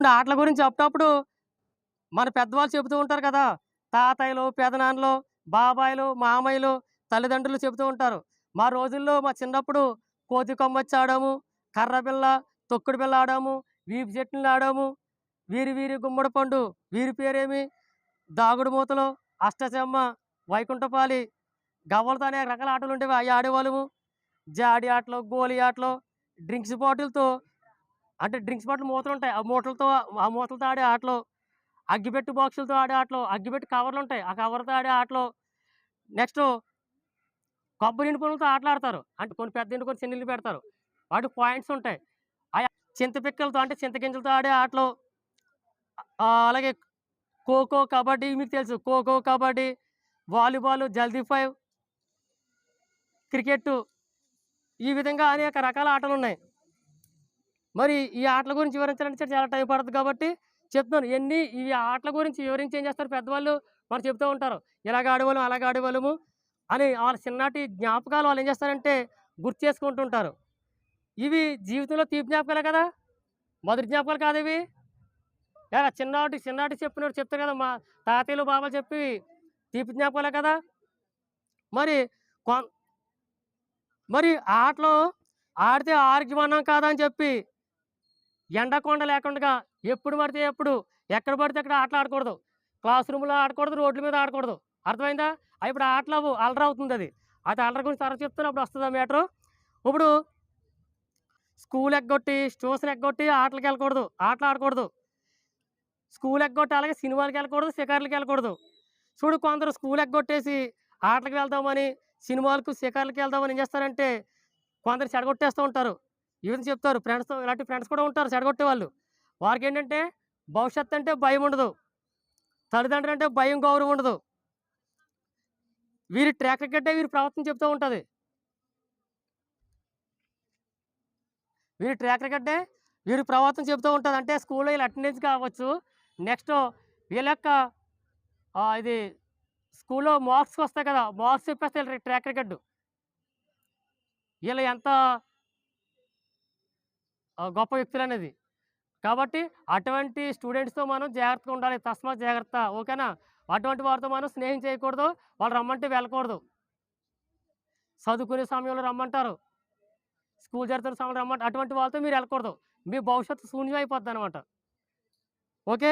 ఆటల గురించి అప్పుడప్పుడు మన పెద్దవాళ్ళు చెబుతూ ఉంటారు కదా! తాతయ్యలు, పెదనాన్నలు, బాబాయిలు, మామయ్యలు, తల్లిదండ్రులు చెబుతూ ఉంటారు. మా రోజుల్లో మా చిన్నప్పుడు కోతి కొమ్మచ్చి ఆడాము, కర్ర బిల్ల, తొక్కుడు బిల్ల ఆడాము, వీపు చెట్టులు ఆడాము, వీరి వీరి గుమ్మడి పండు, వీరి పేరేమి, దాగుడు మూతలు, అష్టచెమ్మ, వైకుంఠపాలి, గవ్వలతో అనేక రకాల ఆటలుండేవి. అయి ఆడేవాళ్ళము. జాడి ఆటలు, గోలి ఆటలు, డ్రింక్స్ బాటిల్‌తో అంటే డ్రింక్స్ బాటిల్ మూతలుంటాయి. ఆ మూతలతో ఆడే ఆటలు, అగ్గిపెట్టి బాక్సులతో ఆడే ఆటలు, అగ్గిపెట్టి కవర్లుంటాయి. ఆ కవర్‌తో ఆడే ఆటలు. నెక్స్టు కొబ్బరి ఎండుపుల్లతో ఆటలాడతారు. అంటే కొన్ని పెద్ద ఎండు, కొన్ని చిన్న ఎండు పెడతారు. వాటికి పాయింట్స్ ఉంటాయి. అయి చింతపిక్కలతో అంటే చింతగింజలతో ఆడే ఆటలు. అలాగే ఖోఖో, కబడ్డీ మీకు తెలుసు. ఖోఖో, కబడ్డీ, వాలీబాలు, జల్దీ ఫైవ్, క్రికెట్టు ఈ విధంగా అనేక రకాల ఆటలున్నాయి. మరి ఈ ఆటల గురించి వివరించాలంటే చాలా టైం పడతది కాబట్టి చెప్తున్నాను. ఈ ఆటల గురించి వివరించి ఏం చేస్తారు పెద్దవాళ్ళు మనకు చెప్తూ ఉంటారు. ఇలాగ ఆడేవాళ్ళం, అలాగ ఆడేవాళ్ళము అని వాళ్ళ చిన్నటి జ్ఞాపకాలు వాళ్ళు ఏం చేస్తారంటే గుర్తు చేసుకుంటూ ఉంటారు. ఇవి జీవితంలో తీపి జ్ఞాపకాలే కదా! మధుర జ్ఞాపకాలు కాదివి. ఏరా చిన్నాటికి చెప్పినట్టు చెప్తారు కదా! మా తాతయ్యలు, బాబాయిలు చెప్పి తీపి జ్ఞాపకాలే కదా! మరి కొన్ మరి ఆటలు ఆడితే ఆరోగ్యం అన్నాం కాదా అని చెప్పి ఎండకొండ లేకుండగా ఎప్పుడు పడితే ఎప్పుడు, ఎక్కడ పడితే అక్కడ ఆటలు ఆడకూడదు. క్లాస్ రూమ్‌లో ఆడకూడదు, రోడ్ల మీద ఆడకూడదు. అర్థమైందా? ఇప్పుడు ఆటలవ్వు అల్లరవుతుందది. అది అల్లరి గురించి తర్వాత చెప్తాను అప్పుడు వస్తదా మ్యాటరు. ఇప్పుడు స్కూల్ ఎగ్గొట్టి, ట్యూషన్ ఎగ్గొట్టి ఆటలకెళ్ళకూడదు. ఆటలాడకూడదు. స్కూల్ ఎగ్గొట్టి అలాగే సినిమాలకెళ్ళకూడదు, షికారులకెళ్ళకూడదు. చూడు కొందరు స్కూల్ ఎగ్గొట్టేసి ఆటలకి వెళ్దామని, సినిమాలకు, షికారులకి వెళ్దామని ఏం చేస్తారంటే కొందరు చెడగొట్టేస్తూ ఉంటారు. ఈ విధంగా చెప్తారు ఫ్రెండ్స్‌తో ఇలాంటి ఫ్రెండ్స్ కూడా ఉంటారు చెడగొట్టేవాళ్ళు. వారికేంటంటే భవిష్యత్తంటే భయముండదు. తల్లిదండ్రులంటే భయం, గౌరవం ఉండదు. వీరి ట్రాక్ రికార్డే వీరి ప్రవర్తన చెప్తూ ఉంటది. వీరి ట్రాక్ రికార్డే వీరి ప్రవర్తన చెప్తూ ఉంటది. అంటే స్కూల్‌లో వీళ్ళ అటెండెన్స్ కావచ్చు. నెక్స్టు వీళ్ళ యొక్క ఇది స్కూల్‌లో మార్క్స్‌కొస్తాయి కదా! మార్క్స్ చెప్పేస్తాయి ఈళ్ళ ట్రాక్ రికార్డు. ఈళ్ళు ఎంత గొప్ప వ్యక్తులనేది. కాబట్టి అటువంటి స్టూడెంట్స్‌తో మనం జాగ్రత్తగా ఉండాలి. తస్మాత్ జాగ్రత్త. ఓకేనా? అటువంటి వారితో మనం స్నేహం చేయకూడదు. వాళ్ళు రమ్మంటే వెళ్ళకూడదు. చదువుకునే సమయంలో రమ్మంటారు. స్కూల్ జరుగుతున్న సమయంలో రమ్మంటారు. అటువంటి వాళ్ళతో మీరెళ్ళకూడదు. మీ భవిష్యత్తు శూన్యం అయిపోద్దనమాట. ఓకే.